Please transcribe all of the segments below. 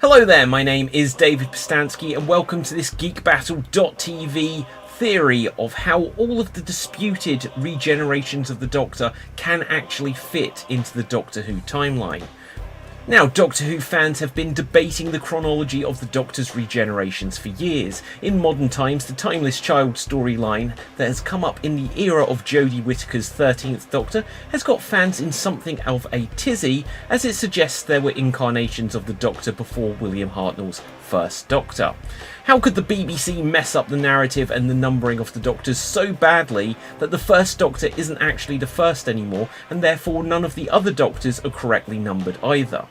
Hello there, my name is David Postansky and welcome to this Geek Battle.tv theory of how all of the disputed regenerations of the Doctor can actually fit into the Doctor Who timeline. Now, Doctor Who fans have been debating the chronology of the Doctor's regenerations for years. In modern times, the Timeless Child storyline that has come up in the era of Jodie Whittaker's 13th Doctor has got fans in something of a tizzy, as it suggests there were incarnations of the Doctor before William Hartnell's first Doctor. How could the BBC mess up the narrative and the numbering of the Doctors so badly that the first Doctor isn't actually the first anymore, and therefore none of the other Doctors are correctly numbered either?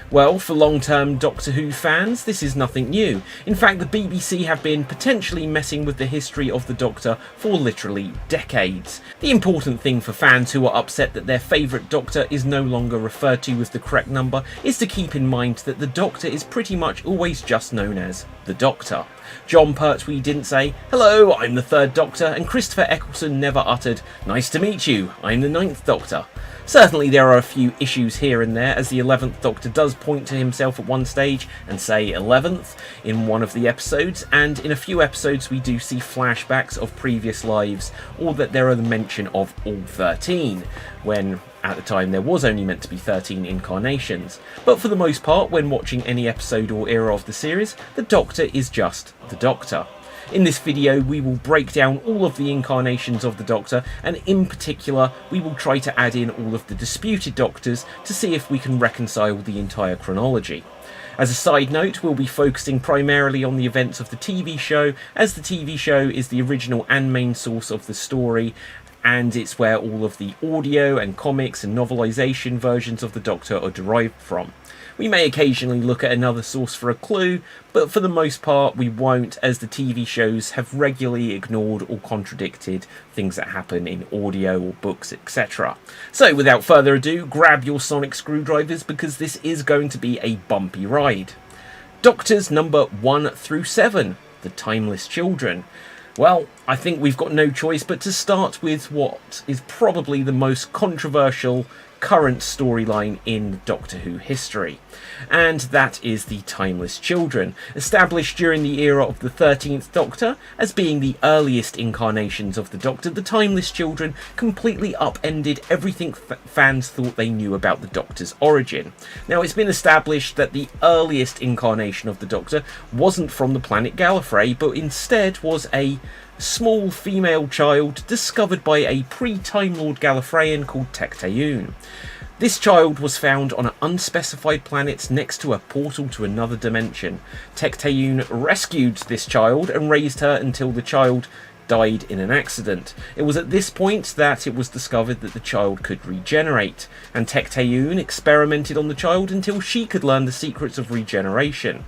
Well, for long-term Doctor Who fans, this is nothing new. In fact, the BBC have been potentially messing with the history of the Doctor for literally decades. The important thing for fans who are upset that their favourite Doctor is no longer referred to with the correct number is to keep in mind that the Doctor is pretty much always just known as the Doctor. John Pertwee didn't say, "Hello, I'm the third Doctor," and Christopher Eccleston never uttered, "Nice to meet you, I'm the ninth Doctor." Certainly there are a few issues here and there, as the 11th Doctor does point to himself at one stage and say 11th in one of the episodes, and in a few episodes we do see flashbacks of previous lives, or that there are the mention of all 13, when at the time there was only meant to be 13 incarnations. But for the most part, when watching any episode or era of the series, the Doctor is just the Doctor. In this video we will break down all of the incarnations of the Doctor, and in particular we will try to add in all of the disputed Doctors to see if we can reconcile the entire chronology. As a side note, we'll be focusing primarily on the events of the TV show, as the TV show is the original and main source of the story, and it's where all of the audio and comics and novelisation versions of the Doctor are derived from. We may occasionally look at another source for a clue, but for the most part we won't, as the TV shows have regularly ignored or contradicted things that happen in audio or books, etc. So without further ado, grab your sonic screwdrivers because this is going to be a bumpy ride. Doctors number 1 through 7, the Timeless Children. Well, I think we've got no choice but to start with what is probably the most controversial current storyline in Doctor Who history, and that is the Timeless Children. Established during the era of the 13th Doctor as being the earliest incarnations of the Doctor, the Timeless Children completely upended everything fans thought they knew about the Doctor's origin. Now, it's been established that the earliest incarnation of the Doctor wasn't from the planet Gallifrey, but instead was a small female child discovered by a pre-Time Lord Gallifreyan called Tecteun. This child was found on an unspecified planet next to a portal to another dimension. Tecteun rescued this child and raised her until the child died in an accident. It was at this point that it was discovered that the child could regenerate, and Tecteun experimented on the child until she could learn the secrets of regeneration.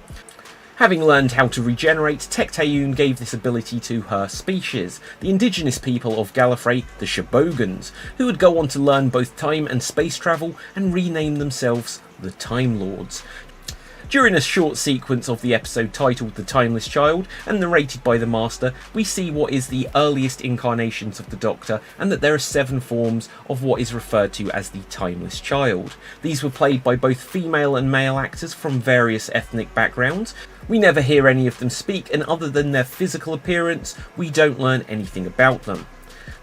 Having learned how to regenerate, Tecteun gave this ability to her species, the indigenous people of Gallifrey, the Shobogans, who would go on to learn both time and space travel and rename themselves the Time Lords. During a short sequence of the episode titled The Timeless Child and narrated by the Master, we see what is the earliest incarnations of the Doctor, and that there are 7 forms of what is referred to as the Timeless Child. These were played by both female and male actors from various ethnic backgrounds. We never hear any of them speak, and other than their physical appearance, we don't learn anything about them.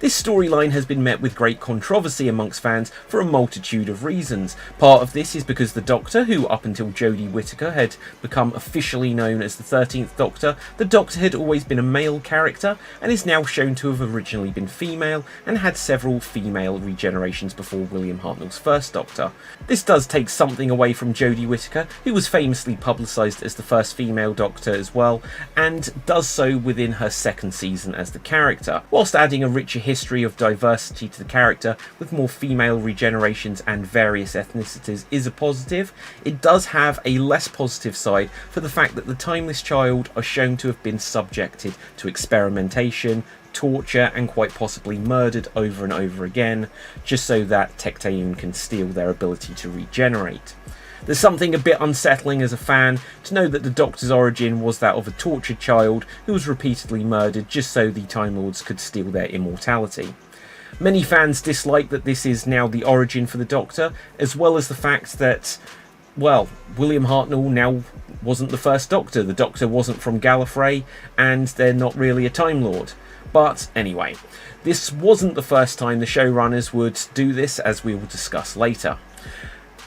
This storyline has been met with great controversy amongst fans for a multitude of reasons. Part of this is because the Doctor, who up until Jodie Whittaker had become officially known as the 13th Doctor, the Doctor had always been a male character and is now shown to have originally been female and had several female regenerations before William Hartnell's first Doctor. This does take something away from Jodie Whittaker, who was famously publicised as the first female Doctor as well, and does so within her second season as the character, whilst adding a richer history of diversity to the character with more female regenerations and various ethnicities is a positive. It does have a less positive side for the fact that the Timeless Child are shown to have been subjected to experimentation, torture, and quite possibly murdered over and over again, just so that Tecteun can steal their ability to regenerate. There's something a bit unsettling as a fan to know that the Doctor's origin was that of a tortured child who was repeatedly murdered just so the Time Lords could steal their immortality. Many fans dislike that this is now the origin for the Doctor, as well as the fact that, well, William Hartnell now wasn't the first Doctor. The Doctor wasn't from Gallifrey, and they're not really a Time Lord. But anyway, this wasn't the first time the showrunners would do this, as we will discuss later.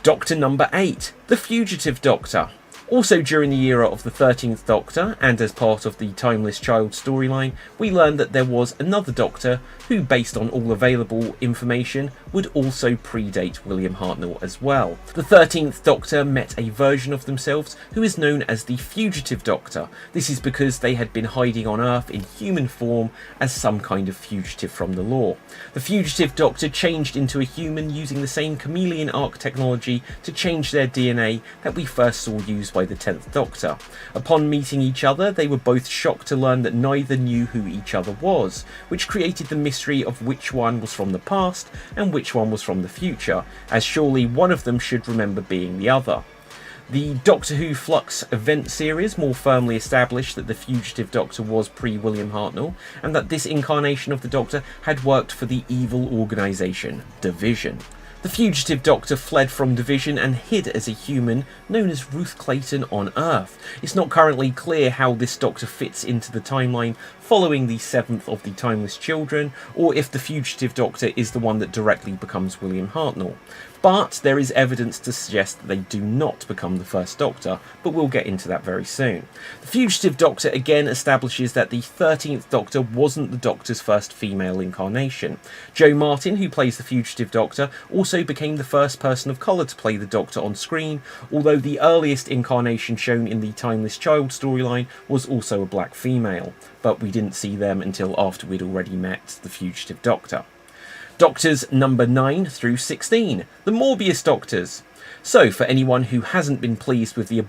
Doctor number 8, the Fugitive Doctor. Also during the era of the 13th Doctor, and as part of the Timeless Child storyline, we learned that there was another Doctor who, based on all available information, would also predate William Hartnell as well. The 13th Doctor met a version of themselves who is known as the Fugitive Doctor. This is because they had been hiding on Earth in human form as some kind of fugitive from the law. The Fugitive Doctor changed into a human using the same chameleon arc technology to change their DNA that we first saw used by the 10th Doctor. Upon meeting each other, they were both shocked to learn that neither knew who each other was, which created the mystery of which one was from the past and which one was from the future, as surely one of them should remember being the other. The Doctor Who Flux event series more firmly established that the Fugitive Doctor was pre-William Hartnell, and that this incarnation of the Doctor had worked for the evil organisation, Division. The Fugitive Doctor fled from Division and hid as a human known as Ruth Clayton on Earth. It's not currently clear how this Doctor fits into the timeline following the 7th of the Timeless Children, or if the Fugitive Doctor is the one that directly becomes William Hartnell. But there is evidence to suggest that they do not become the first Doctor, but we'll get into that very soon. The Fugitive Doctor again establishes that the 13th Doctor wasn't the Doctor's first female incarnation. Jo Martin, who plays the Fugitive Doctor, also became the first person of colour to play the Doctor on screen, although the earliest incarnation shown in the Timeless Child storyline was also a black female, but we didn't see them until after we'd already met the Fugitive Doctor. Doctors number 9 through 16, the Morbius Doctors. So, for anyone who hasn't been pleased with the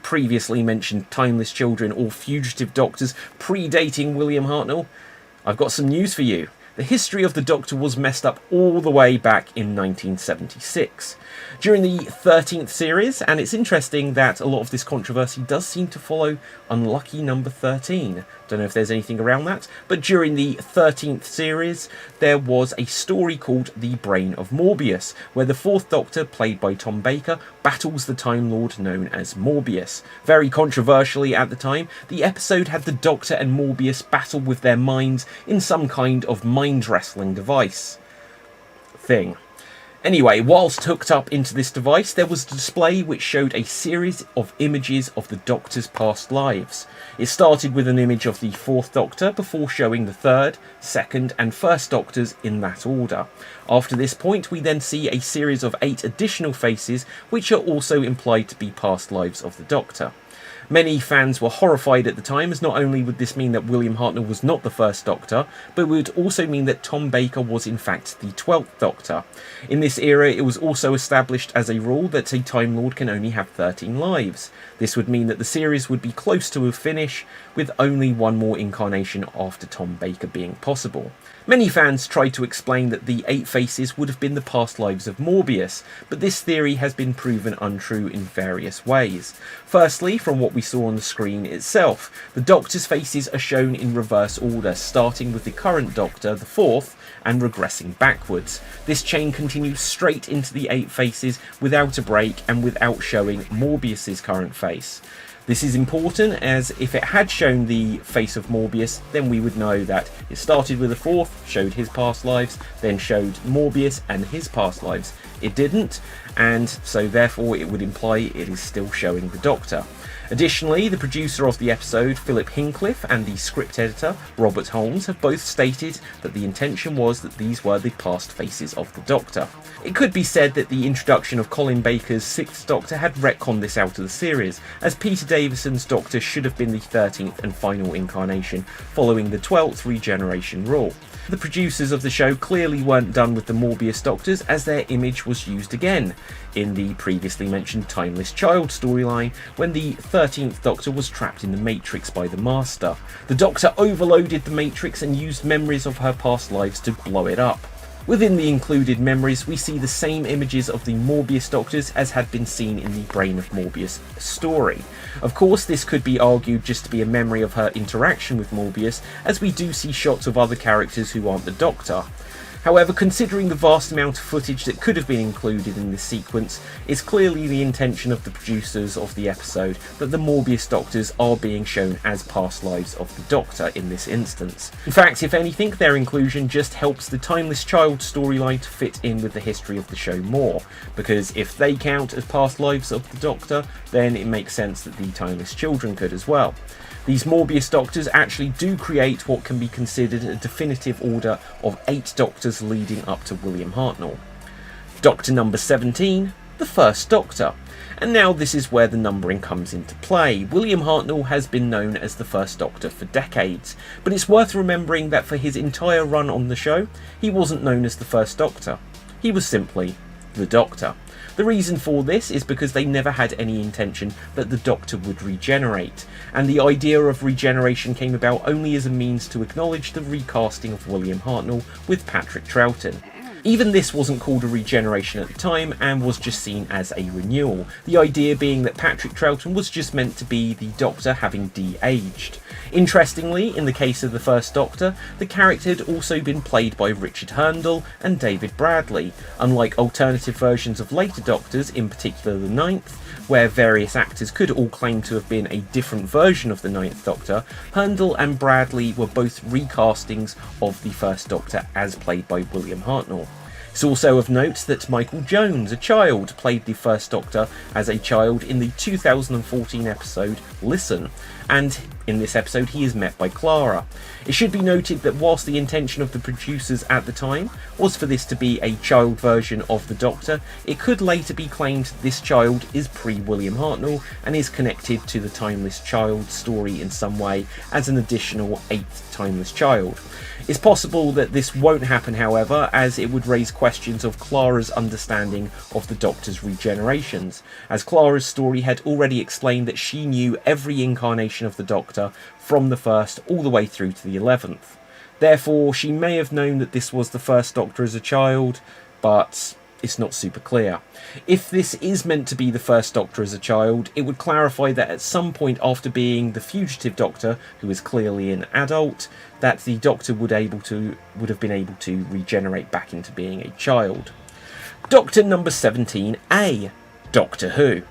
previously mentioned Timeless Children or Fugitive Doctors predating William Hartnell, I've got some news for you. The history of the Doctor was messed up all the way back in 1976. During the 13th series, and it's interesting that a lot of this controversy does seem to follow unlucky number 13. Don't know if there's anything around that, but during the 13th series, there was a story called The Brain of Morbius, where the 4th Doctor, played by Tom Baker, battles the Time Lord known as Morbius. Very controversially at the time, the episode had the Doctor and Morbius battle with their minds in some kind of mind wrestling device thing. Anyway, whilst hooked up into this device, there was a display which showed a series of images of the Doctor's past lives. It started with an image of the 4th Doctor before showing the 3rd, 2nd and 1st Doctors in that order. After this point, we then see a series of 8 additional faces which are also implied to be past lives of the Doctor. Many fans were horrified at the time, as not only would this mean that William Hartnell was not the first Doctor, but it would also mean that Tom Baker was in fact the 12th Doctor. In this era, it was also established as a rule that a Time Lord can only have 13 lives. This would mean that the series would be close to a finish, with only one more incarnation after Tom Baker being possible. Many fans tried to explain that the 8 faces would have been the past lives of Morbius, but this theory has been proven untrue in various ways. Firstly, from what we saw on the screen itself, the Doctor's faces are shown in reverse order, starting with the current Doctor, the 4th, and regressing backwards. This chain continues straight into the 8 faces without a break and without showing Morbius's current face. This is important, as if it had shown the face of Morbius, then we would know that it started with the 4th, showed his past lives, then showed Morbius and his past lives. It didn't, and so therefore it would imply it is still showing the Doctor. Additionally, the producer of the episode, Philip Hincliffe, and the script editor, Robert Holmes, have both stated that the intention was that these were the past faces of the Doctor. It could be said that the introduction of Colin Baker's 6th Doctor had retconned this out of the series, as Peter Davison's Doctor should have been the 13th and final incarnation, following the 12th regeneration rule. The producers of the show clearly weren't done with the Morbius Doctors, as their image was used again in the previously mentioned Timeless Child storyline, when the 13th Doctor was trapped in the Matrix by the Master. The Doctor overloaded the Matrix and used memories of her past lives to blow it up. Within the included memories, we see the same images of the Morbius Doctors as had been seen in the Brain of Morbius story. Of course, this could be argued just to be a memory of her interaction with Morbius, as we do see shots of other characters who aren't the Doctor. However, considering the vast amount of footage that could have been included in this sequence, it's clearly the intention of the producers of the episode that the Morbius Doctors are being shown as past lives of the Doctor in this instance. In fact, if anything, their inclusion just helps the Timeless Child storyline to fit in with the history of the show more, because if they count as past lives of the Doctor, then it makes sense that the Timeless Children could as well. These Morbius Doctors actually do create what can be considered a definitive order of 8 Doctors leading up to William Hartnell. Doctor number 17, the First Doctor. And now this is where the numbering comes into play. William Hartnell has been known as the First Doctor for decades, but it's worth remembering that for his entire run on the show, he wasn't known as the First Doctor. He was simply the Doctor. The reason for this is because they never had any intention that the Doctor would regenerate, and the idea of regeneration came about only as a means to acknowledge the recasting of William Hartnell with Patrick Troughton. Even this wasn't called a regeneration at the time and was just seen as a renewal, the idea being that Patrick Troughton was just meant to be the Doctor having de-aged. Interestingly, in the case of the First Doctor, the character had also been played by Richard Herndl and David Bradley, unlike alternative versions of later Doctors, in particular the 9th, where various actors could all claim to have been a different version of the 9th Doctor. Herndl and Bradley were both recastings of the First Doctor as played by William Hartnell. It's also of note that Michael Jones, a child, played the First Doctor as a child in the 2014 episode Listen, and in this episode he is met by Clara. It should be noted that whilst the intention of the producers at the time was for this to be a child version of the Doctor, it could later be claimed this child is pre-William Hartnell and is connected to the Timeless Child story in some way as an additional 8th Timeless Child. It's possible that this won't happen, however, as it would raise questions of Clara's understanding of the Doctor's regenerations, as Clara's story had already explained that she knew every incarnation of the Doctor from the first all the way through to the 11th. Therefore, she may have known that this was the First Doctor as a child, but it's not super clear. If this is meant to be the First Doctor as a child, it would clarify that at some point after being the fugitive Doctor, who is clearly an adult, that the Doctor would have been able to regenerate back into being a child. Doctor number 17A, Doctor Who.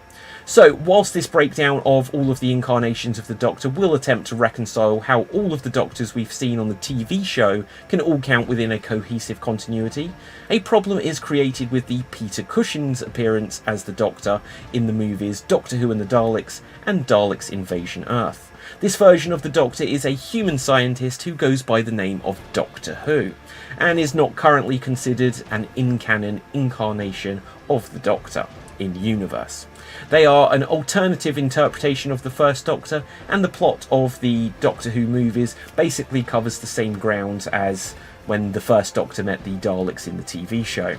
So, whilst this breakdown of all of the incarnations of the Doctor will attempt to reconcile how all of the Doctors we've seen on the TV show can all count within a cohesive continuity, a problem is created with the Peter Cushing's appearance as the Doctor in the movies Doctor Who and the Daleks and Daleks Invasion Earth. This version of the Doctor is a human scientist who goes by the name of Doctor Who, and is not currently considered an in-canon incarnation of the Doctor in the universe. They are an alternative interpretation of the First Doctor, and the plot of the Doctor Who movies basically covers the same grounds as when the First Doctor met the Daleks in the TV show.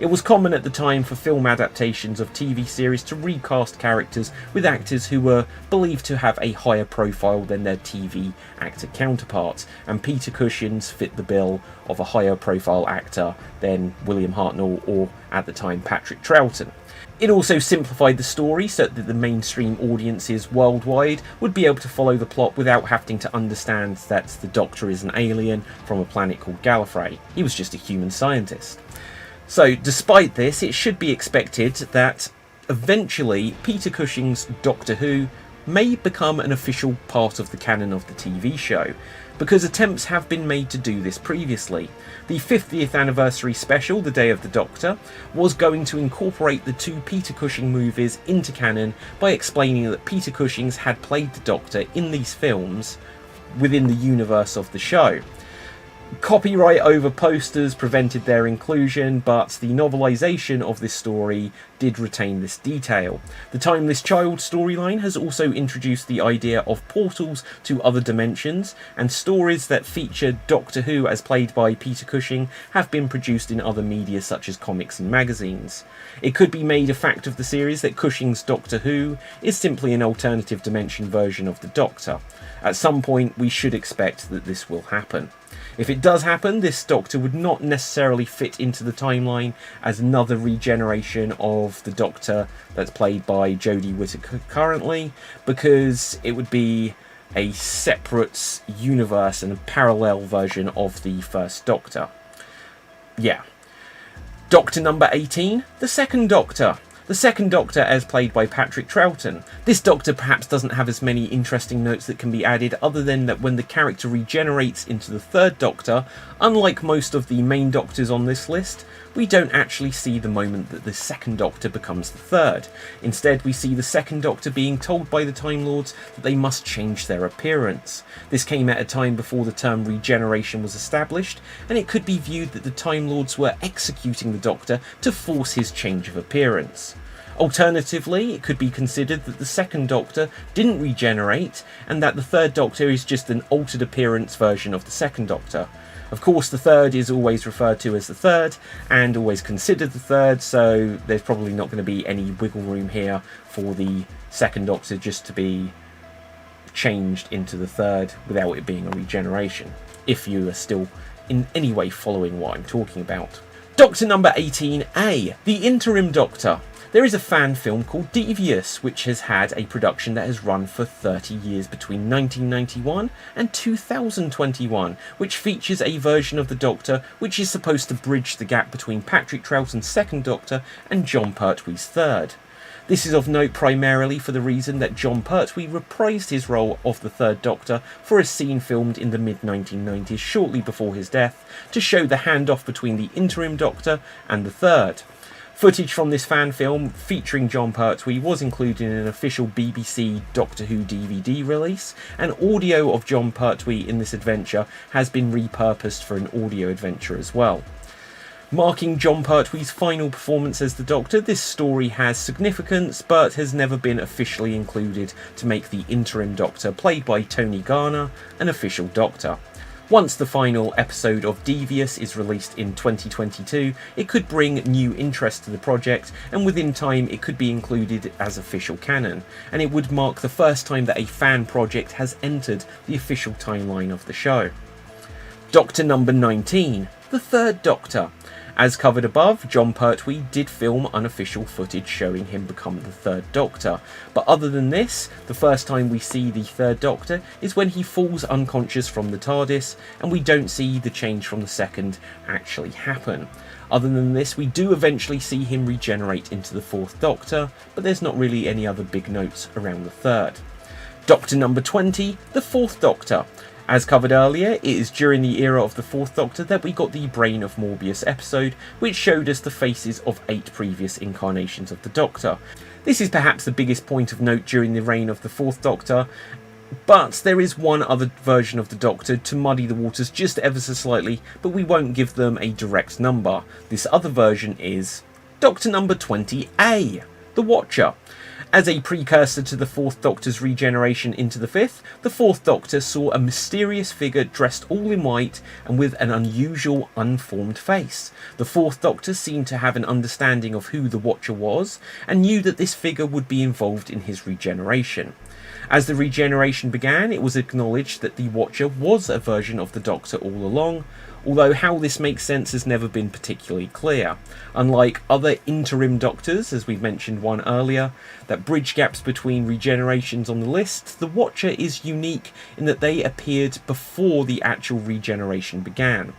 It was common at the time for film adaptations of TV series to recast characters with actors who were believed to have a higher profile than their TV actor counterparts, and Peter Cushing's fit the bill of a higher profile actor than William Hartnell or, at the time, Patrick Troughton. It also simplified the story so that the mainstream audiences worldwide would be able to follow the plot without having to understand that the Doctor is an alien from a planet called Gallifrey. He was just a human scientist. So, despite this, it should be expected that eventually Peter Cushing's Doctor Who may become an official part of the canon of the TV show, because attempts have been made to do this previously. The 50th anniversary special, The Day of the Doctor, was going to incorporate the 2 Peter Cushing movies into canon by explaining that Peter Cushing had played the Doctor in these films within the universe of the show. Copyright over posters prevented their inclusion, but the novelisation of this story did retain this detail. The Timeless Child storyline has also introduced the idea of portals to other dimensions, and stories that feature Doctor Who as played by Peter Cushing have been produced in other media such as comics and magazines. It could be made a fact of the series that Cushing's Doctor Who is simply an alternative dimension version of the Doctor. At some point we should expect that this will happen. If it does happen, this Doctor would not necessarily fit into the timeline as another regeneration of the Doctor that's played by Jodie Whittaker currently, because it would be a separate universe and a parallel version of the First Doctor. Yeah. Doctor number 18, the Second Doctor. The Second Doctor, as played by Patrick Troughton. This Doctor perhaps doesn't have as many interesting notes that can be added, other than that when the character regenerates into the Third Doctor, unlike most of the main Doctors on this list, we don't actually see the moment that the Second Doctor becomes the Third. Instead, we see the Second Doctor being told by the Time Lords that they must change their appearance. This came at a time before the term regeneration was established, and it could be viewed that the Time Lords were executing the Doctor to force his change of appearance. Alternatively, it could be considered that the Second Doctor didn't regenerate, and that the Third Doctor is just an altered appearance version of the Second Doctor. Of course, the Third is always referred to as the Third, and always considered the Third, so there's probably not going to be any wiggle room here for the Second Doctor just to be changed into the Third without it being a regeneration, if you are still in any way following what I'm talking about. Doctor number 18A, the Interim Doctor. There is a fan film called Devious, which has had a production that has run for 30 years between 1991 and 2021, which features a version of the Doctor which is supposed to bridge the gap between Patrick Troughton's Second Doctor and Jon Pertwee's Third. This is of note primarily for the reason that Jon Pertwee reprised his role of the Third Doctor for a scene filmed in the mid-1990s shortly before his death to show the handoff between the Interim Doctor and the Third. Footage from this fan film featuring Jon Pertwee was included in an official BBC Doctor Who DVD release, and audio of Jon Pertwee in this adventure has been repurposed for an audio adventure as well. Marking Jon Pertwee's final performance as the Doctor, this story has significance but has never been officially included to make the Interim Doctor, played by Tony Garner, an official Doctor. Once the final episode of Devious is released in 2022, it could bring new interest to the project, and within time it could be included as official canon, and it would mark the first time that a fan project has entered the official timeline of the show. Doctor number 19, the Third Doctor. As covered above, Jon Pertwee did film unofficial footage showing him become the Third Doctor, but other than this, the first time we see the Third Doctor is when he falls unconscious from the TARDIS, and we don't see the change from the Second actually happen. Other than this, we do eventually see him regenerate into the Fourth Doctor, but there's not really any other big notes around the Third. Doctor number 20, the Fourth Doctor. As covered earlier, it is during the era of the Fourth Doctor that we got the Brain of Morbius episode, which showed us the faces of 8 previous incarnations of the Doctor. This is perhaps the biggest point of note during the reign of the Fourth Doctor, but there is one other version of the Doctor to muddy the waters just ever so slightly, but we won't give them a direct number. This other version is Doctor number 20A, the Watcher. As a precursor to the Fourth Doctor's regeneration into the Fifth, the Fourth Doctor saw a mysterious figure dressed all in white and with an unusual, unformed face. The Fourth Doctor seemed to have an understanding of who the Watcher was, and knew that this figure would be involved in his regeneration. As the regeneration began, it was acknowledged that the Watcher was a version of the Doctor all along, although how this makes sense has never been particularly clear. Unlike other interim Doctors, as we've mentioned one earlier, that bridge gaps between regenerations on the list, the Watcher is unique in that they appeared before the actual regeneration began.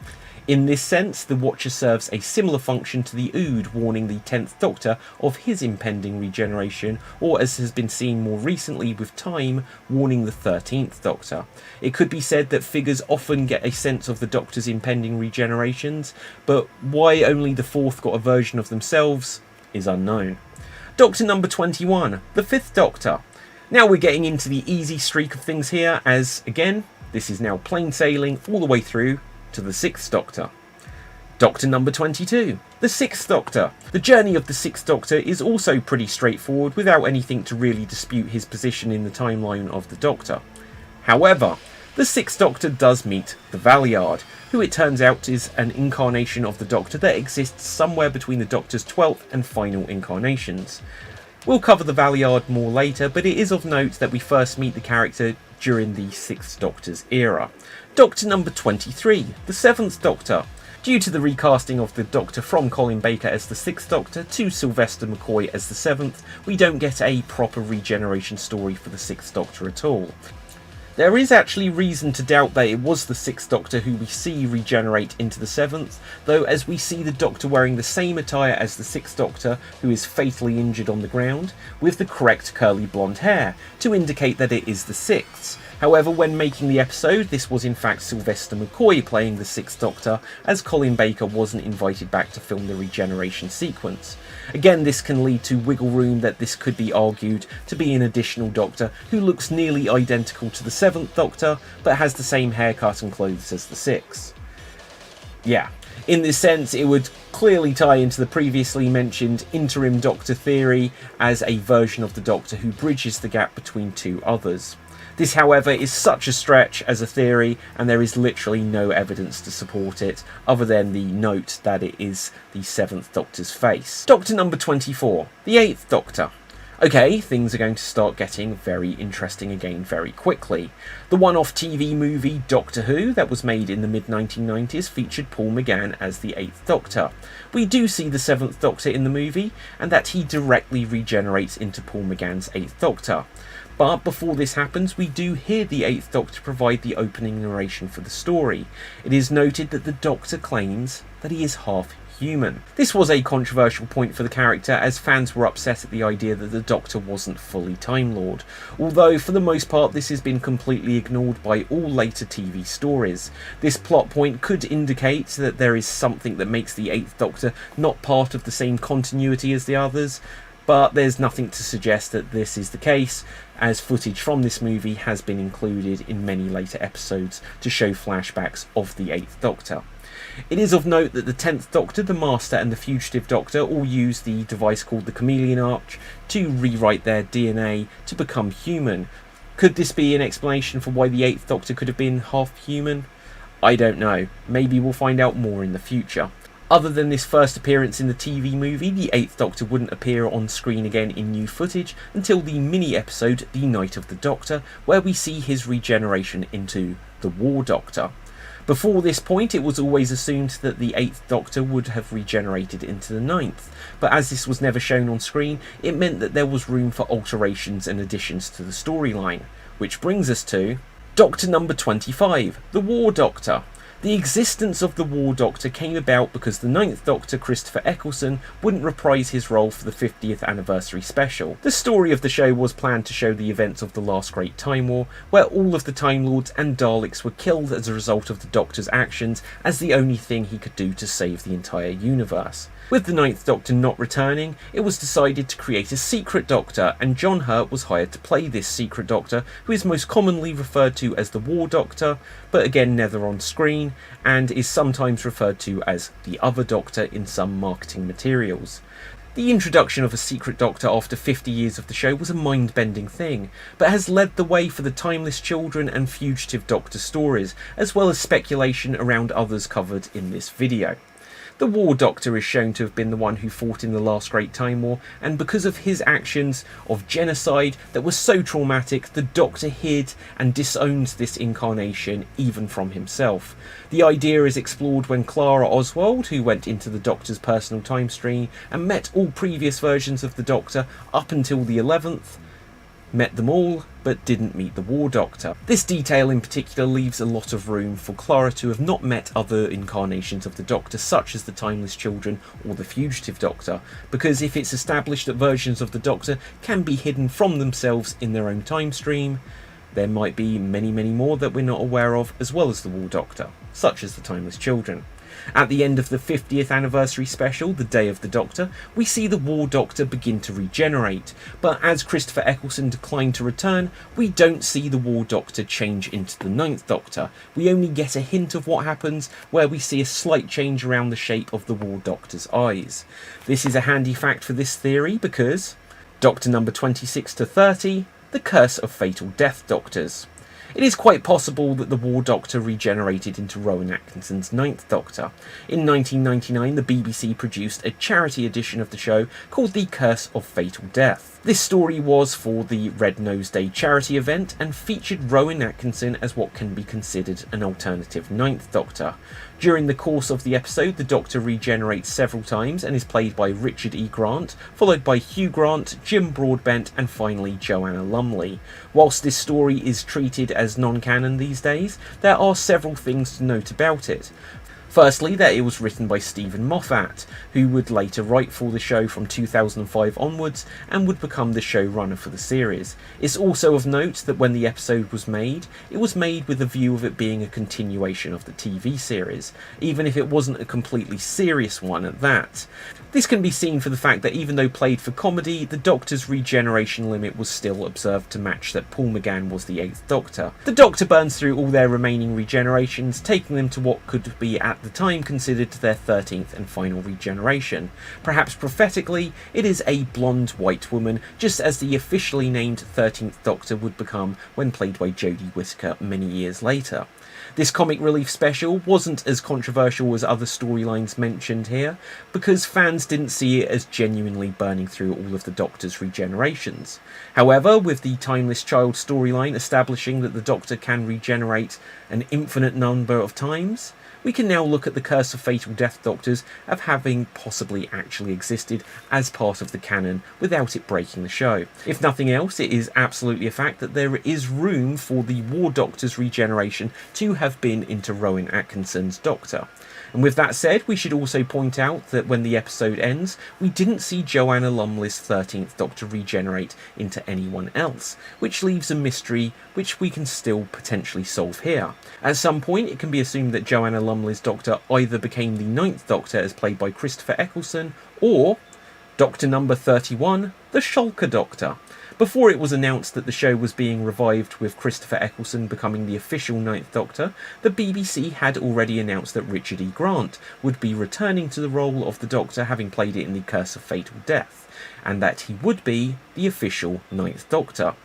In this sense, the Watcher serves a similar function to the Ood, warning the 10th Doctor of his impending regeneration, or as has been seen more recently with Time, warning the 13th Doctor. It could be said that figures often get a sense of the Doctor's impending regenerations, but why only the 4th got a version of themselves is unknown. Doctor number 21, the 5th Doctor. Now we're getting into the easy streak of things here, as again, this is now plain sailing all the way through to the 6th Doctor. Doctor number 22, the 6th Doctor. The journey of the 6th Doctor is also pretty straightforward, without anything to really dispute his position in the timeline of the Doctor. However, the 6th Doctor does meet the Valyard, who it turns out is an incarnation of the Doctor that exists somewhere between the Doctor's 12th and final incarnations. We'll cover the Valyard more later, but it is of note that we first meet the character during the 6th Doctor's era. Doctor number 23, the 7th Doctor. Due to the recasting of the Doctor from Colin Baker as the 6th Doctor to Sylvester McCoy as the 7th, we don't get a proper regeneration story for the 6th Doctor at all. There is actually reason to doubt that it was the 6th Doctor who we see regenerate into the 7th, though as we see the Doctor wearing the same attire as the 6th Doctor, who is fatally injured on the ground, with the correct curly blonde hair, to indicate that it is the 6th. However, when making the episode, this was in fact Sylvester McCoy playing the 6th Doctor, as Colin Baker wasn't invited back to film the regeneration sequence. Again, this can lead to wiggle room that this could be argued to be an additional Doctor who looks nearly identical to the 7th Doctor, but has the same haircut and clothes as the 6th. Yeah, in this sense, it would clearly tie into the previously mentioned interim Doctor theory as a version of the Doctor who bridges the gap between two others. This, however, is such a stretch as a theory, and there is literally no evidence to support it, other than the note that it is the 7th Doctor's face. Doctor number 24, the 8th Doctor. Okay, things are going to start getting very interesting again very quickly. The one-off TV movie Doctor Who that was made in the mid-1990s featured Paul McGann as the 8th Doctor. We do see the 7th Doctor in the movie, and that he directly regenerates into Paul McGann's 8th Doctor. But before this happens, we do hear the 8th Doctor provide the opening narration for the story. It is noted that the Doctor claims that he is half human. This was a controversial point for the character, as fans were upset at the idea that the Doctor wasn't fully Time Lord, although for the most part this has been completely ignored by all later TV stories. This plot point could indicate that there is something that makes the 8th Doctor not part of the same continuity as the others, but there's nothing to suggest that this is the case, as footage from this movie has been included in many later episodes to show flashbacks of the 8th Doctor. It is of note that the 10th Doctor, the Master and the Fugitive Doctor all use the device called the Chameleon Arch to rewrite their DNA to become human. Could this be an explanation for why the 8th Doctor could have been half human? I don't know. Maybe we'll find out more in the future. Other than this first appearance in the TV movie, the 8th Doctor wouldn't appear on screen again in new footage until the mini-episode The Night of the Doctor, where we see his regeneration into the War Doctor. Before this point, it was always assumed that the 8th Doctor would have regenerated into the 9th, but as this was never shown on screen, it meant that there was room for alterations and additions to the storyline. Which brings us to Doctor number 25, the War Doctor. The existence of the War Doctor came about because the 9th Doctor, Christopher Eccleston, wouldn't reprise his role for the 50th anniversary special. The story of the show was planned to show the events of the last Great Time War, where all of the Time Lords and Daleks were killed as a result of the Doctor's actions, as the only thing he could do to save the entire universe. With the 9th Doctor not returning, it was decided to create a secret Doctor, and John Hurt was hired to play this secret Doctor, who is most commonly referred to as the War Doctor, but again never on screen, and is sometimes referred to as the Other Doctor in some marketing materials. The introduction of a secret Doctor after 50 years of the show was a mind-bending thing, but has led the way for the Timeless Children and Fugitive Doctor stories, as well as speculation around others covered in this video. The War Doctor is shown to have been the one who fought in the last Great Time War, and because of his actions of genocide that were so traumatic, the Doctor hid and disowned this incarnation even from himself. The idea is explored when Clara Oswald, who went into the Doctor's personal time stream and met all previous versions of the Doctor up until the 11th, met them all, but didn't meet the War Doctor. This detail in particular leaves a lot of room for Clara to have not met other incarnations of the Doctor, such as the Timeless Children or the Fugitive Doctor, because if it's established that versions of the Doctor can be hidden from themselves in their own time stream, there might be many more that we're not aware of, as well as the War Doctor, such as the Timeless Children. At the end of the 50th anniversary special, The Day of the Doctor, we see the War Doctor begin to regenerate, but as Christopher Eccleston declined to return, we don't see the War Doctor change into the 9th Doctor. We only get a hint of what happens, where we see a slight change around the shape of the War Doctor's eyes. This is a handy fact for this theory because Doctor number 26 to 30, The Curse of Fatal Death Doctors. It is quite possible that the War Doctor regenerated into Rowan Atkinson's 9th Doctor. In 1999, the BBC produced a charity edition of the show called The Curse of Fatal Death. This story was for the Red Nose Day charity event and featured Rowan Atkinson as what can be considered an alternative 9th Doctor. During the course of the episode, the Doctor regenerates several times and is played by Richard E. Grant, followed by Hugh Grant, Jim Broadbent and finally Joanna Lumley. Whilst this story is treated as non-canon these days, there are several things to note about it. Firstly, that it was written by Stephen Moffat, who would later write for the show from 2005 onwards and would become the showrunner for the series. It's also of note that when the episode was made, it was made with a view of it being a continuation of the TV series, even if it wasn't a completely serious one at that. This can be seen for the fact that even though played for comedy, the Doctor's regeneration limit was still observed to match that Paul McGann was the 8th Doctor. The Doctor burns through all their remaining regenerations, taking them to what could be at the time considered their 13th and final regeneration. Perhaps prophetically, it is a blonde white woman, just as the officially named 13th Doctor would become when played by Jodie Whittaker many years later. This comic relief special wasn't as controversial as other storylines mentioned here, because fans didn't see it as genuinely burning through all of the Doctor's regenerations. However, with the Timeless Child storyline establishing that the Doctor can regenerate an infinite number of times, we can now look at the Curse of Fatal Death Doctors of having possibly actually existed as part of the canon without it breaking the show. If nothing else, it is absolutely a fact that there is room for the War Doctor's regeneration to have been into Rowan Atkinson's Doctor. And with that said, we should also point out that when the episode ends, we didn't see Joanna Lumley's 13th Doctor regenerate into anyone else, which leaves a mystery which we can still potentially solve here. At some point, it can be assumed that Joanna Lumley's Doctor either became the 9th Doctor as played by Christopher Eccleston, or Doctor number 31, the Shulker Doctor. Before it was announced that the show was being revived with Christopher Eccleston becoming the official 9th Doctor, the BBC had already announced that Richard E. Grant would be returning to the role of the Doctor, having played it in The Curse of Fatal Death, and that he would be the official 9th Doctor.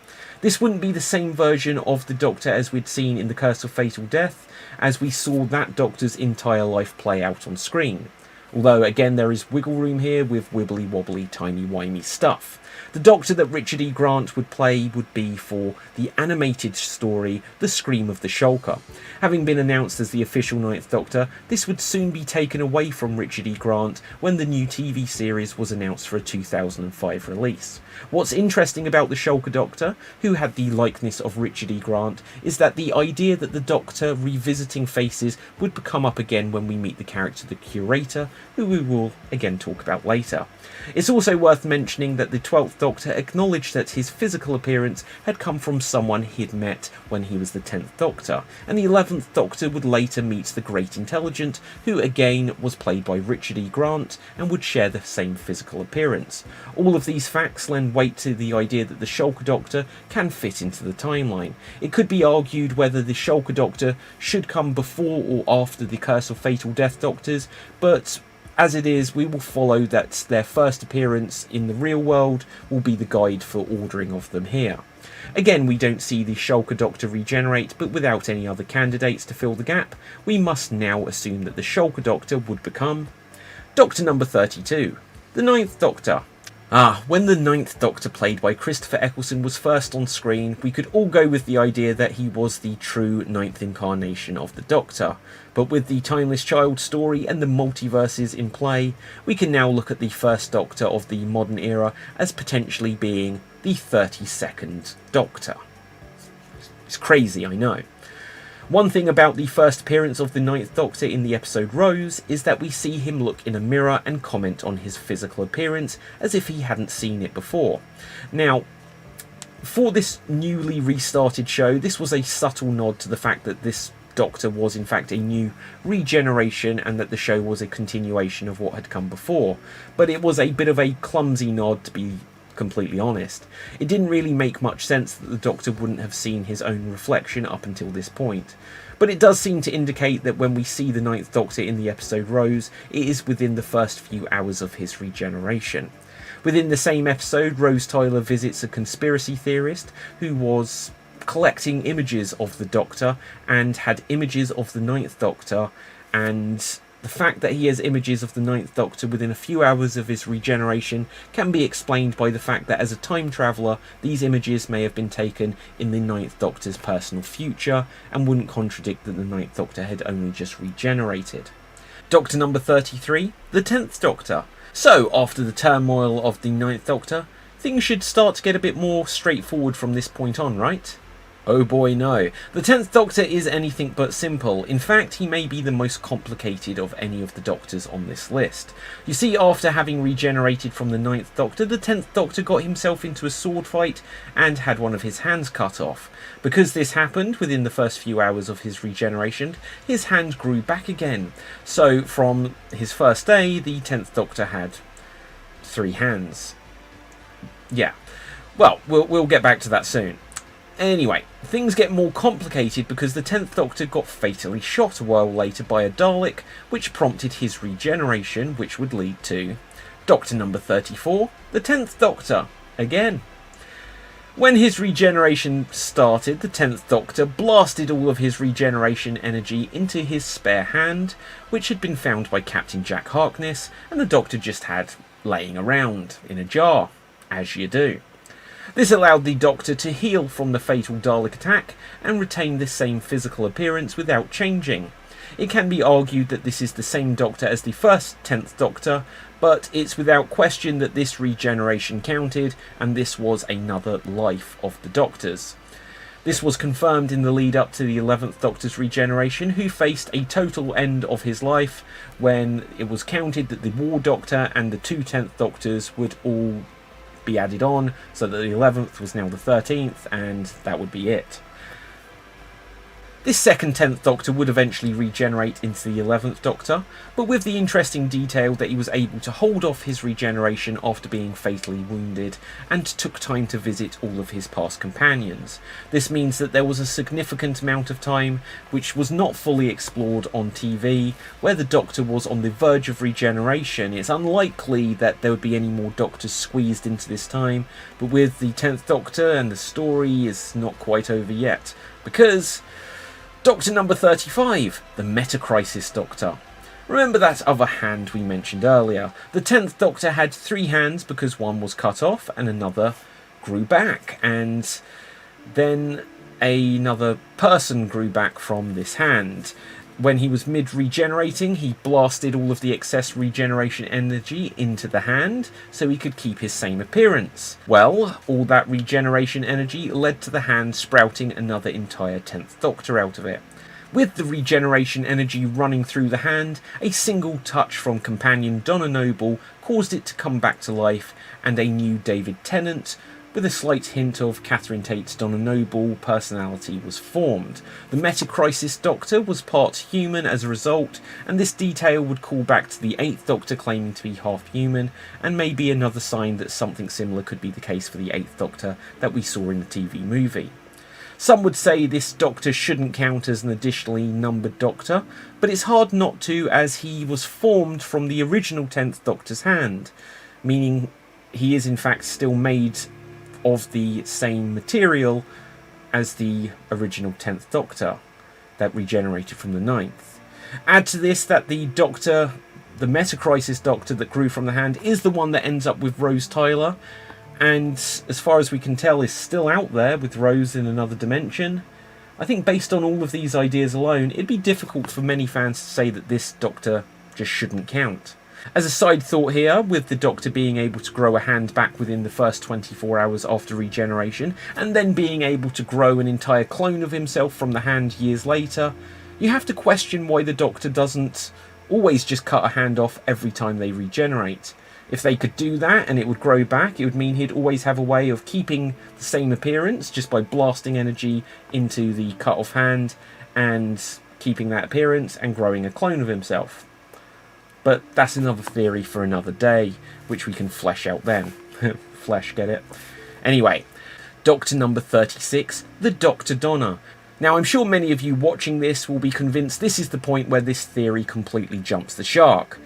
This wouldn't be the same version of the Doctor as we'd seen in The Curse of Fatal Death, as we saw that Doctor's entire life play out on screen. Although, again, there is wiggle room here with wibbly-wobbly, timey-wimey stuff. The Doctor that Richard E. Grant would play would be for the animated story The Scream of the Shulker. Having been announced as the official 9th Doctor, this would soon be taken away from Richard E. Grant when the new TV series was announced for a 2005 release. What's interesting about the Shulker Doctor, who had the likeness of Richard E. Grant, is that the idea that the Doctor revisiting faces would come up again when we meet the character the Curator, who we will again talk about later. It's also worth mentioning that the 12th Doctor acknowledged that his physical appearance had come from someone he'd met when he was the 10th Doctor, and the 11th Doctor would later meet the Great Intelligent, who again was played by Richard E. Grant and would share the same physical appearance. All of these facts lend weight to the idea that the Shulker Doctor can fit into the timeline. It could be argued whether the Shulker Doctor should come before or after the Curse of Fatal Death Doctors, but as it is, we will follow that their first appearance in the real world will be the guide for ordering of them here. Again, we don't see the Shulker Doctor regenerate, but without any other candidates to fill the gap, we must now assume that the Shulker Doctor would become Doctor number 32, the 9th Doctor. When the 9th Doctor, played by Christopher Eccleston, was first on screen, we could all go with the idea that he was the true 9th incarnation of the Doctor. But with the Timeless Child story and the multiverses in play, we can now look at the first Doctor of the modern era as potentially being the 32nd Doctor. It's crazy, I know. One thing about the first appearance of the 9th Doctor in the episode Rose is that we see him look in a mirror and comment on his physical appearance as if he hadn't seen it before. Now, for this newly restarted show, this was a subtle nod to the fact that this Doctor was in fact a new regeneration and that the show was a continuation of what had come before. But it was a bit of a clumsy nod, to be completely honest. It didn't really make much sense that the Doctor wouldn't have seen his own reflection up until this point. But it does seem to indicate that when we see the 9th Doctor in the episode Rose, it is within the first few hours of his regeneration. Within the same episode, Rose Tyler visits a conspiracy theorist who was collecting images of the Doctor and had images of the 9th Doctor, and the fact that he has images of the 9th Doctor within a few hours of his regeneration can be explained by the fact that as a time traveller, these images may have been taken in the 9th Doctor's personal future and wouldn't contradict that the 9th Doctor had only just regenerated. Doctor number 33, the 10th Doctor. So, after the turmoil of the 9th Doctor, things should start to get a bit more straightforward from this point on, right? Oh boy, no. The 10th Doctor is anything but simple. In fact, he may be the most complicated of any of the Doctors on this list. You see, after having regenerated from the 9th Doctor, the 10th Doctor got himself into a sword fight and had one of his hands cut off. Because this happened within the first few hours of his regeneration, his hand grew back again. So, from his first day, the 10th Doctor had 3 hands. Yeah. Well, we'll get back to that soon. Anyway, things get more complicated because the 10th Doctor got fatally shot a while later by a Dalek, which prompted his regeneration, which would lead to Doctor number 34, the 10th Doctor, again. When his regeneration started, the 10th Doctor blasted all of his regeneration energy into his spare hand, which had been found by Captain Jack Harkness, and the Doctor just had laying around in a jar, as you do. This allowed the Doctor to heal from the fatal Dalek attack and retain the same physical appearance without changing. It can be argued that this is the same Doctor as the first 10th Doctor, but it's without question that this regeneration counted, and this was another life of the Doctor's. This was confirmed in the lead up to the 11th Doctor's regeneration, who faced a total end of his life when it was counted that the War Doctor and the 2 10th Doctors would all be added on, so that the 11th was now the 13th, and that would be it. This second 10th Doctor would eventually regenerate into the 11th Doctor, but with the interesting detail that he was able to hold off his regeneration after being fatally wounded, and took time to visit all of his past companions. This means that there was a significant amount of time which was not fully explored on TV, where the Doctor was on the verge of regeneration. It's unlikely that there would be any more Doctors squeezed into this time, but with the 10th Doctor, and the story is not quite over yet, because Doctor number 35, the metacrisis Doctor. Remember that other hand we mentioned earlier. The 10th Doctor had 3 hands because one was cut off and another grew back, and then another person grew back from this hand. When he was mid-regenerating, he blasted all of the excess regeneration energy into the hand so he could keep his same appearance. Well, all that regeneration energy led to the hand sprouting another entire 10th Doctor out of it. With the regeneration energy running through the hand, a single touch from companion Donna Noble caused it to come back to life, and a new David Tennant, with a slight hint of Catherine Tate's Donna Noble personality, was formed. The metacrisis Doctor was part human as a result, and this detail would call back to the 8th Doctor claiming to be half human, and may be another sign that something similar could be the case for the 8th Doctor that we saw in the TV movie. Some would say this Doctor shouldn't count as an additionally numbered Doctor, but it's hard not to, as he was formed from the original 10th Doctor's hand, meaning he is in fact still made of the same material as the original 10th Doctor that regenerated from the 9th. Add to this that the Doctor, the metacrisis Doctor that grew from the hand, is the one that ends up with Rose Tyler, and as far as we can tell is still out there with Rose in another dimension. I think based on all of these ideas alone, it'd be difficult for many fans to say that this Doctor just shouldn't count. As a side thought here, with the Doctor being able to grow a hand back within the first 24 hours after regeneration, and then being able to grow an entire clone of himself from the hand years later, you have to question why the Doctor doesn't always just cut a hand off every time they regenerate. If they could do that and it would grow back, it would mean he'd always have a way of keeping the same appearance just by blasting energy into the cut off hand and keeping that appearance and growing a clone of himself. But that's another theory for another day, which we can flesh out then. Flesh, get it? Anyway, Doctor number 36, the Dr. Donna. Now, I'm sure many of you watching this will be convinced this is the point where this theory completely jumps the shark,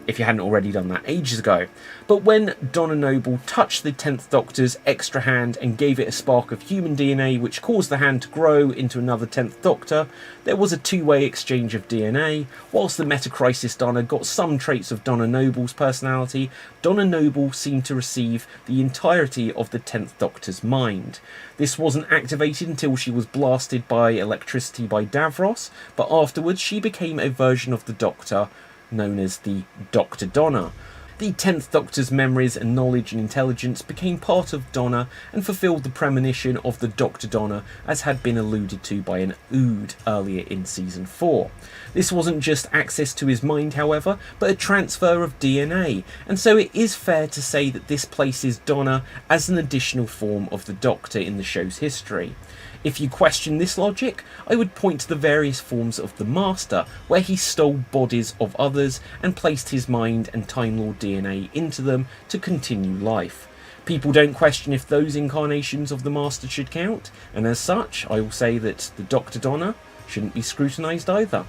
if you hadn't already done that ages ago. But when Donna Noble touched the 10th Doctor's extra hand and gave it a spark of human DNA which caused the hand to grow into another 10th Doctor, there was a two-way exchange of DNA. Whilst the metacrisis Donna got some traits of Donna Noble's personality, Donna Noble seemed to receive the entirety of the 10th Doctor's mind. This wasn't activated until she was blasted by electricity by Davros, but afterwards she became a version of the Doctor known as the Dr. Donna. The 10th Doctor's memories and knowledge and intelligence became part of Donna and fulfilled the premonition of the Dr. Donna, as had been alluded to by an Ood earlier in Season 4. This wasn't just access to his mind, however, but a transfer of DNA, and so it is fair to say that this places Donna as an additional form of the Doctor in the show's history. If you question this logic, I would point to the various forms of the Master, where he stole bodies of others and placed his mind and Time Lord DNA into them to continue life. People don't question if those incarnations of the Master should count, and as such, I will say that the Dr. Donna shouldn't be scrutinised either.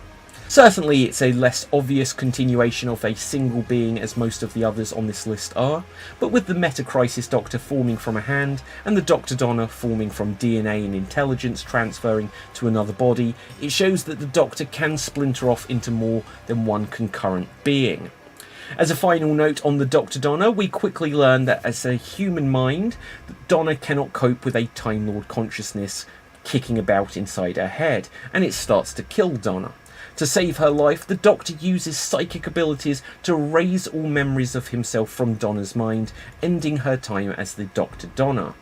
Certainly it's a less obvious continuation of a single being as most of the others on this list are, but with the metacrisis Doctor forming from a hand and the Dr. Donna forming from DNA and intelligence transferring to another body, it shows that the Doctor can splinter off into more than one concurrent being. As a final note on the Dr. Donna, we quickly learn that as a human mind, Donna cannot cope with a Time Lord consciousness kicking about inside her head, and it starts to kill Donna. To save her life, the Doctor uses psychic abilities to erase all memories of himself from Donna's mind, ending her time as the Dr. Donna.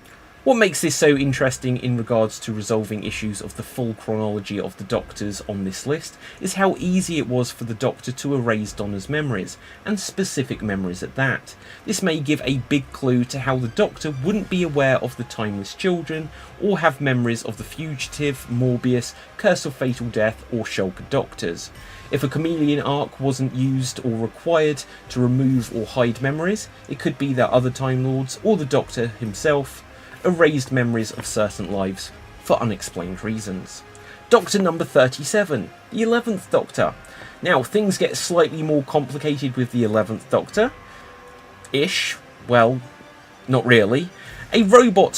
What makes this so interesting in regards to resolving issues of the full chronology of the Doctors on this list is how easy it was for the Doctor to erase Donna's memories, and specific memories at that. This may give a big clue to how the Doctor wouldn't be aware of the Timeless Children, or have memories of the Fugitive, Morbius, Curse of Fatal Death or Shulker Doctors. If a chameleon arc wasn't used or required to remove or hide memories, it could be that other Time Lords, or the Doctor himself, erased memories of certain lives for unexplained reasons. Doctor number 37, the 11th Doctor. Now, things get slightly more complicated with the 11th Doctor. Ish. Well, not really. A robot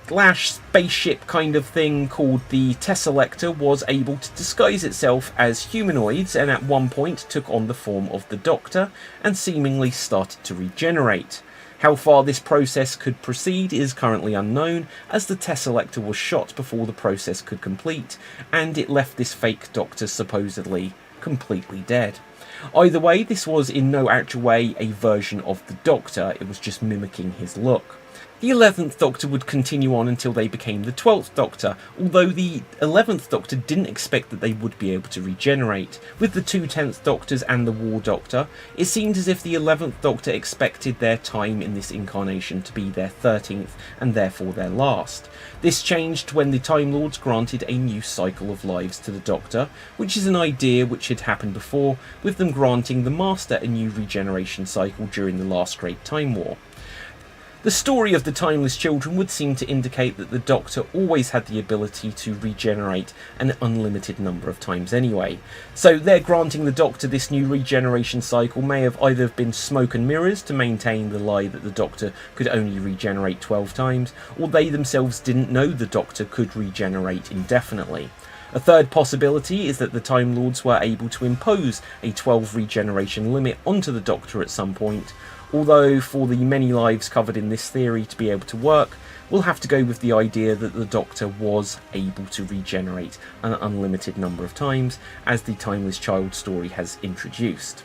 slash spaceship kind of thing called the Tesselector was able to disguise itself as humanoids, and at one point took on the form of the Doctor and seemingly started to regenerate. How far this process could proceed is currently unknown, as the Tesselector was shot before the process could complete, and it left this fake Doctor supposedly completely dead. Either way, this was in no actual way a version of the Doctor, it was just mimicking his look. The 11th Doctor would continue on until they became the 12th Doctor, although the 11th Doctor didn't expect that they would be able to regenerate. With the two 10th Doctors and the War Doctor, it seemed as if the 11th Doctor expected their time in this incarnation to be their 13th and therefore their last. This changed when the Time Lords granted a new cycle of lives to the Doctor, which is an idea which had happened before, with them granting the Master a new regeneration cycle during the last Great Time War. The story of the Timeless Children would seem to indicate that the Doctor always had the ability to regenerate an unlimited number of times anyway. So their granting the Doctor this new regeneration cycle may have either been smoke and mirrors to maintain the lie that the Doctor could only regenerate 12 times, or they themselves didn't know the Doctor could regenerate indefinitely. A third possibility is that the Time Lords were able to impose a 12 regeneration limit onto the Doctor at some point, although for the many lives covered in this theory to be able to work, we'll have to go with the idea that the Doctor was able to regenerate an unlimited number of times, as the Timeless Child story has introduced.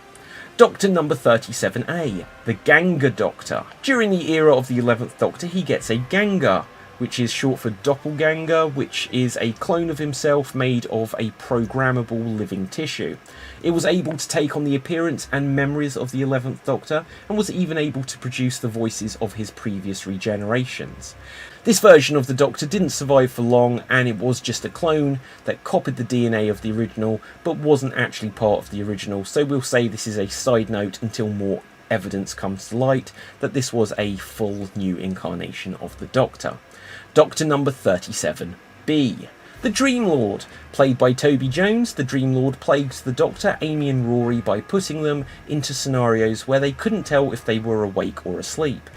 Doctor number 37A, the Ganga Doctor. During the era of the 11th Doctor, he gets a Ganga, which is short for doppelganger, which is a clone of himself made of a programmable living tissue. It was able to take on the appearance and memories of the 11th Doctor, and was even able to produce the voices of his previous regenerations. This version of the Doctor didn't survive for long, and it was just a clone that copied the DNA of the original, but wasn't actually part of the original, so we'll say this is a side note until more evidence comes to light that this was a full new incarnation of the Doctor. Doctor number 37B. The Dreamlord. Played by Toby Jones, the Dreamlord plagues the Doctor, Amy and Rory by putting them into scenarios where they couldn't tell if they were awake or asleep.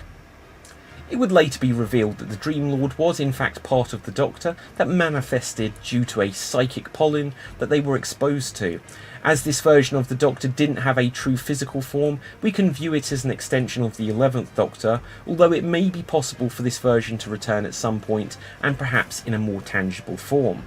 It would later be revealed that the Dreamlord was in fact part of the Doctor that manifested due to a psychic pollen that they were exposed to. As this version of the Doctor didn't have a true physical form, we can view it as an extension of the 11th Doctor, although it may be possible for this version to return at some point, and perhaps in a more tangible form.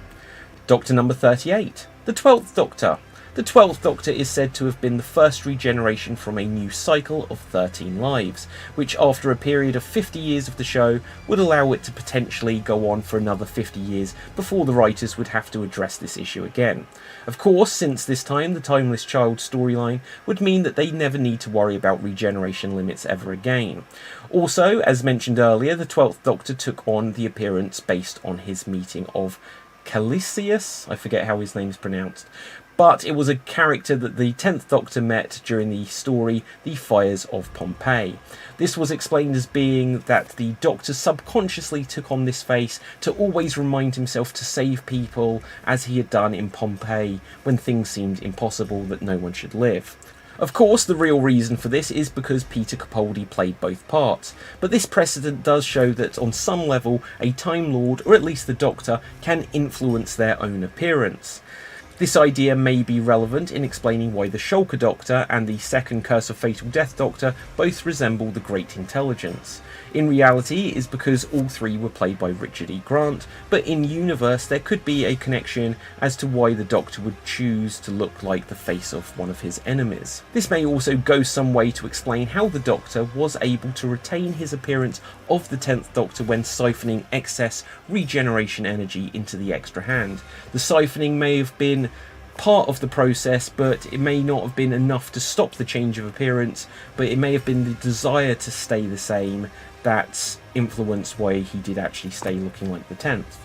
Doctor number 38, the 12th Doctor. The 12th Doctor is said to have been the first regeneration from a new cycle of 13 lives, which after a period of 50 years of the show would allow it to potentially go on for another 50 years before the writers would have to address this issue again. Of course, since this time the Timeless Child storyline would mean that they never need to worry about regeneration limits ever again. Also, as mentioned earlier, the 12th Doctor took on the appearance based on his meeting of Calicius, I forget how his name's pronounced, but it was a character that the 10th Doctor met during the story The Fires of Pompeii. This was explained as being that the Doctor subconsciously took on this face to always remind himself to save people as he had done in Pompeii when things seemed impossible that no one should live. Of course, the real reason for this is because Peter Capaldi played both parts, but this precedent does show that on some level a Time Lord, or at least the Doctor, can influence their own appearance. This idea may be relevant in explaining why the Shulker Doctor and the second Curse of Fatal Death Doctor both resemble the Great Intelligence. In reality, it is because all three were played by Richard E. Grant, but in universe there could be a connection as to why the Doctor would choose to look like the face of one of his enemies. This may also go some way to explain how the Doctor was able to retain his appearance of the 10th Doctor when siphoning excess regeneration energy into the extra hand. The siphoning may have been part of the process, but it may not have been enough to stop the change of appearance, but it may have been the desire to stay the same that influenced why he did actually stay looking like the 10th.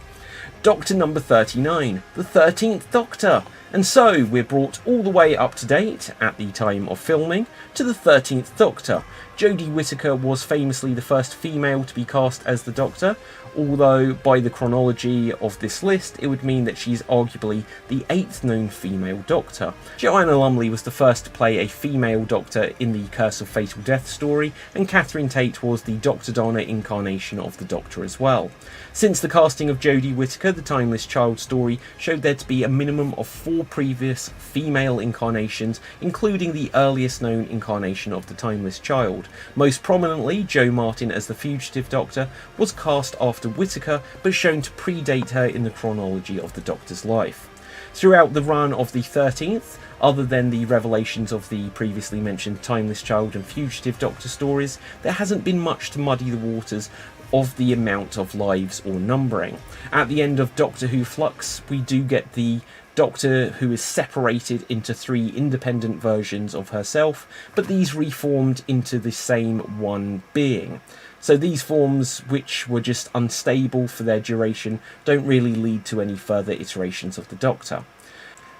Doctor number 39, the 13th Doctor. And so we're brought all the way up to date at the time of filming to the 13th Doctor. Jodie Whittaker was famously the first female to be cast as the Doctor, although by the chronology of this list it would mean that she's arguably the 8th known female Doctor. Joanna Lumley was the first to play a female Doctor in the Curse of Fatal Death story, and Catherine Tate was the Dr. Donna incarnation of the Doctor as well. Since the casting of Jodie Whittaker, the Timeless Child story showed there to be a minimum of 4 previous female incarnations, including the earliest known incarnation of the Timeless Child. Most prominently, Jo Martin as the Fugitive Doctor was cast after Whittaker, but shown to predate her in the chronology of the Doctor's life. Throughout the run of the 13th, other than the revelations of the previously mentioned Timeless Child and Fugitive Doctor stories, there hasn't been much to muddy the waters of the amount of lives or numbering. At the end of Doctor Who Flux, we do get the Doctor who is separated into 3 independent versions of herself, but these reformed into the same one being. So these forms, which were just unstable for their duration, don't really lead to any further iterations of the Doctor.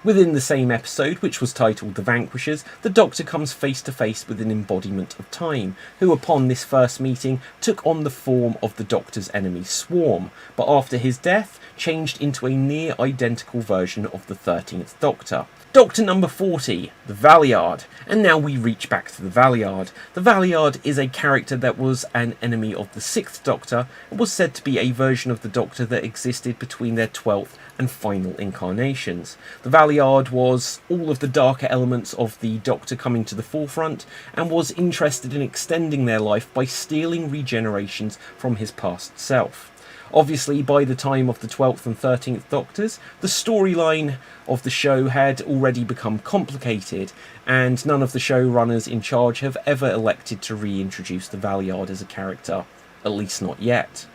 Within the same episode, which was titled The Vanquishers, the Doctor comes face to face with an embodiment of Time, who upon this first meeting took on the form of the Doctor's enemy Swarm, but after his death changed into a near identical version of the 13th Doctor. Doctor number 40, the Valyard. And now we reach back to the Valyard. The Valyard is a character that was an enemy of the 6th Doctor and was said to be a version of the Doctor that existed between their 12th and final incarnations. The Valyard was all of the darker elements of the Doctor coming to the forefront and was interested in extending their life by stealing regenerations from his past self. Obviously, by the time of the 12th and 13th Doctors, the storyline of the show had already become complicated, and none of the showrunners in charge have ever elected to reintroduce the Valyard as a character, at least not yet.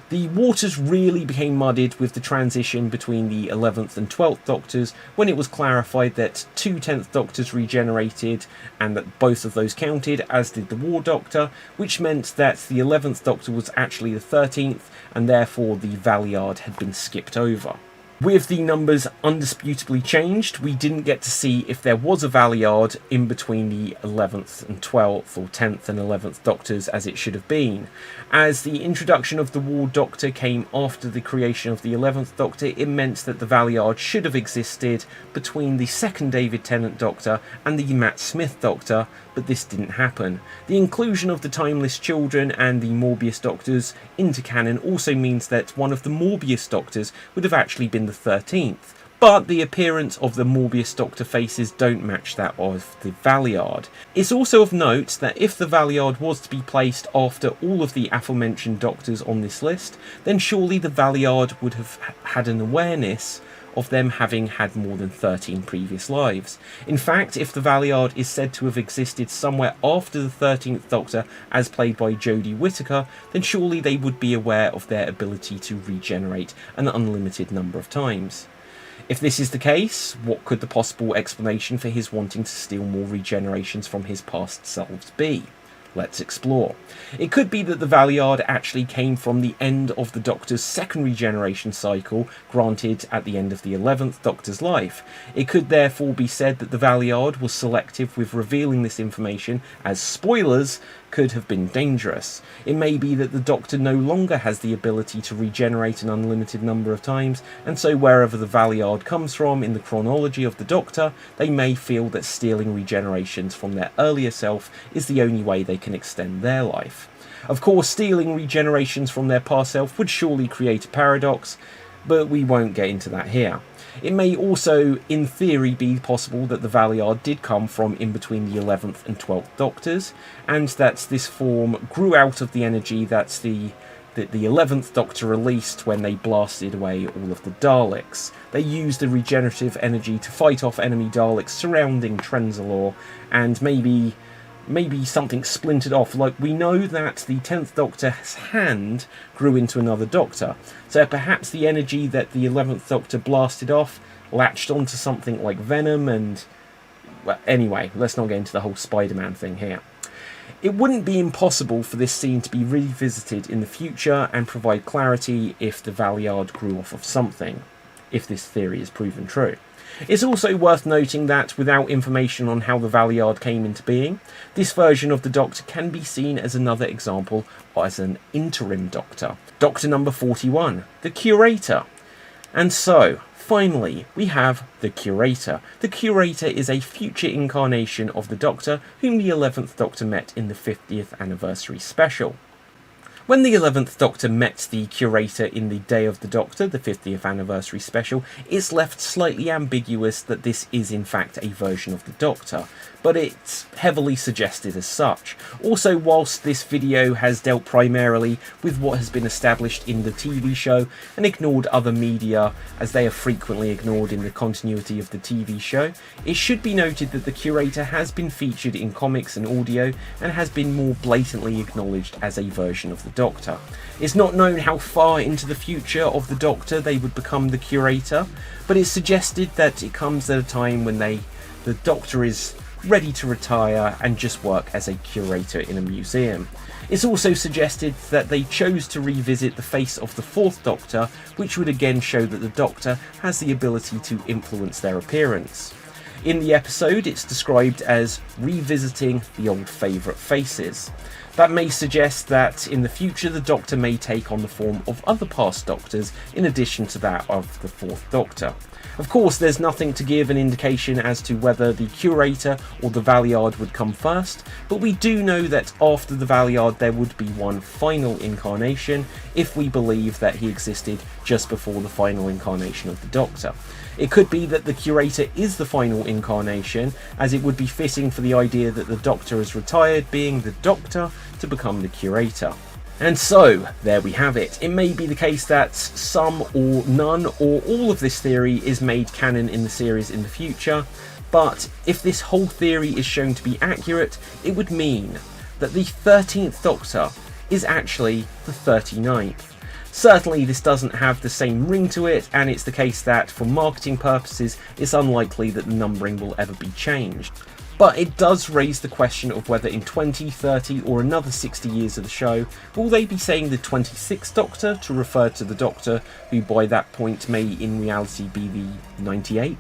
The waters really became muddied with the transition between the 11th and 12th Doctors, when it was clarified that 2 10th Doctors regenerated and that both of those counted, as did the War Doctor, which meant that the 11th Doctor was actually the 13th, and therefore the Valyard had been skipped over. With the numbers undisputably changed, we didn't get to see if there was a Valyard in between the 11th and 12th, or 10th and 11th Doctors as it should have been. As the introduction of the War Doctor came after the creation of the 11th Doctor, it meant that the Valyard should have existed between the second David Tennant Doctor and the Matt Smith Doctor, but this didn't happen. The inclusion of the Timeless Children and the Morbius Doctors into canon also means that one of the Morbius Doctors would have actually been the 13th, but the appearance of the Morbius Doctor faces don't match that of the Valyard. It's also of note that if the Valyard was to be placed after all of the aforementioned Doctors on this list, then surely the Valyard would have had an awareness of them having had more than 13 previous lives. In fact, if the Valyard is said to have existed somewhere after the 13th Doctor, as played by Jodie Whittaker, then surely they would be aware of their ability to regenerate an unlimited number of times. If this is the case, what could the possible explanation for his wanting to steal more regenerations from his past selves be? Let's explore. It could be that the Valyard actually came from the end of the Doctor's second regeneration cycle, granted at the end of the 11th Doctor's life. It could therefore be said that the Valyard was selective with revealing this information, as spoilers could have been dangerous. It may be that the Doctor no longer has the ability to regenerate an unlimited number of times, and so wherever the Valyard comes from in the chronology of the Doctor, they may feel that stealing regenerations from their earlier self is the only way they can extend their life. Of course, stealing regenerations from their past self would surely create a paradox, but we won't get into that here. It may also, in theory, be possible that the Valyard did come from in between the 11th and 12th Doctors, and that this form grew out of the energy that the 11th Doctor released when they blasted away all of the Daleks. They used the regenerative energy to fight off enemy Daleks surrounding Trenzalore, and maybe something splintered off. Like, we know that the 10th Doctor's hand grew into another Doctor, so perhaps the energy that the 11th Doctor blasted off latched onto something like venom, and well, anyway, let's not get into the whole Spider-Man thing here. It wouldn't be impossible for this scene to be revisited in the future and provide clarity if the Valyard grew off of something, if this theory is proven true. It's also worth noting that without information on how the Valyard came into being, this version of the Doctor can be seen as another example as an interim Doctor. Doctor number 41, the Curator. And so, finally, we have the Curator. The Curator is a future incarnation of the Doctor whom the 11th Doctor met in the 50th anniversary special. When the 11th Doctor met the Curator in the Day of the Doctor, the 50th anniversary special, it's left slightly ambiguous that this is in fact a version of the Doctor, but it's heavily suggested as such. Also, whilst this video has dealt primarily with what has been established in the TV show and ignored other media as they are frequently ignored in the continuity of the TV show, it should be noted that the Curator has been featured in comics and audio and has been more blatantly acknowledged as a version of the Doctor. It's not known how far into the future of the Doctor they would become the Curator, but it's suggested that it comes at a time when the Doctor is ready to retire and just work as a curator in a museum. It's also suggested that they chose to revisit the face of the 4th Doctor, which would again show that the Doctor has the ability to influence their appearance. In the episode, it's described as revisiting the old favourite faces. That may suggest that in the future the Doctor may take on the form of other past Doctors in addition to that of the 4th Doctor. Of course, there's nothing to give an indication as to whether the Curator or the Valyard would come first, but we do know that after the Valyard there would be one final incarnation, if we believe that he existed just before the final incarnation of the Doctor. It could be that the Curator is the final incarnation, as it would be fitting for the idea that the Doctor has retired, being the Doctor, to become the Curator. And so, there we have it. It may be the case that some or none or all of this theory is made canon in the series in the future, but if this whole theory is shown to be accurate, it would mean that the 13th Doctor is actually the 39th. Certainly this doesn't have the same ring to it, and it's the case that for marketing purposes it's unlikely that the numbering will ever be changed. But it does raise the question of whether in 20, 30 or another 60 years of the show, will they be saying the 26th Doctor to refer to the Doctor who by that point may in reality be the 98th?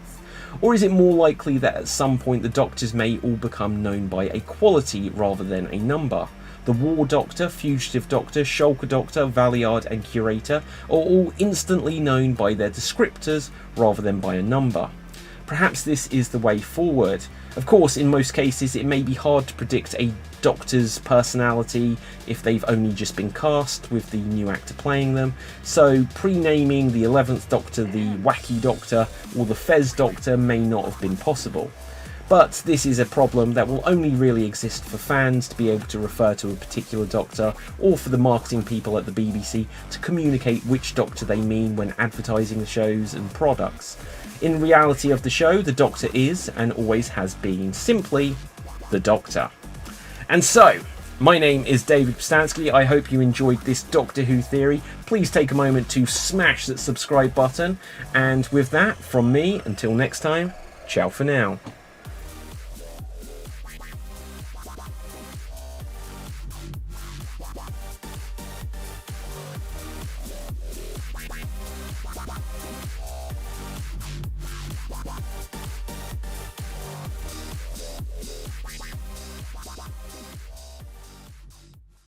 Or is it more likely that at some point the Doctors may all become known by a quality rather than a number? The War Doctor, Fugitive Doctor, Shulker Doctor, Valyard and Curator are all instantly known by their descriptors rather than by a number. Perhaps this is the way forward. Of course, in most cases it may be hard to predict a Doctor's personality if they've only just been cast with the new actor playing them, so pre-naming the 11th Doctor the Wacky Doctor or the Fez Doctor may not have been possible. But this is a problem that will only really exist for fans to be able to refer to a particular Doctor, or for the marketing people at the BBC to communicate which Doctor they mean when advertising the shows and products. In reality of the show, the Doctor is, and always has been, simply the Doctor. And so, my name is David Pstansky. I hope you enjoyed this Doctor Who theory. Please take a moment to smash that subscribe button. And with that, from me, until next time, ciao for now.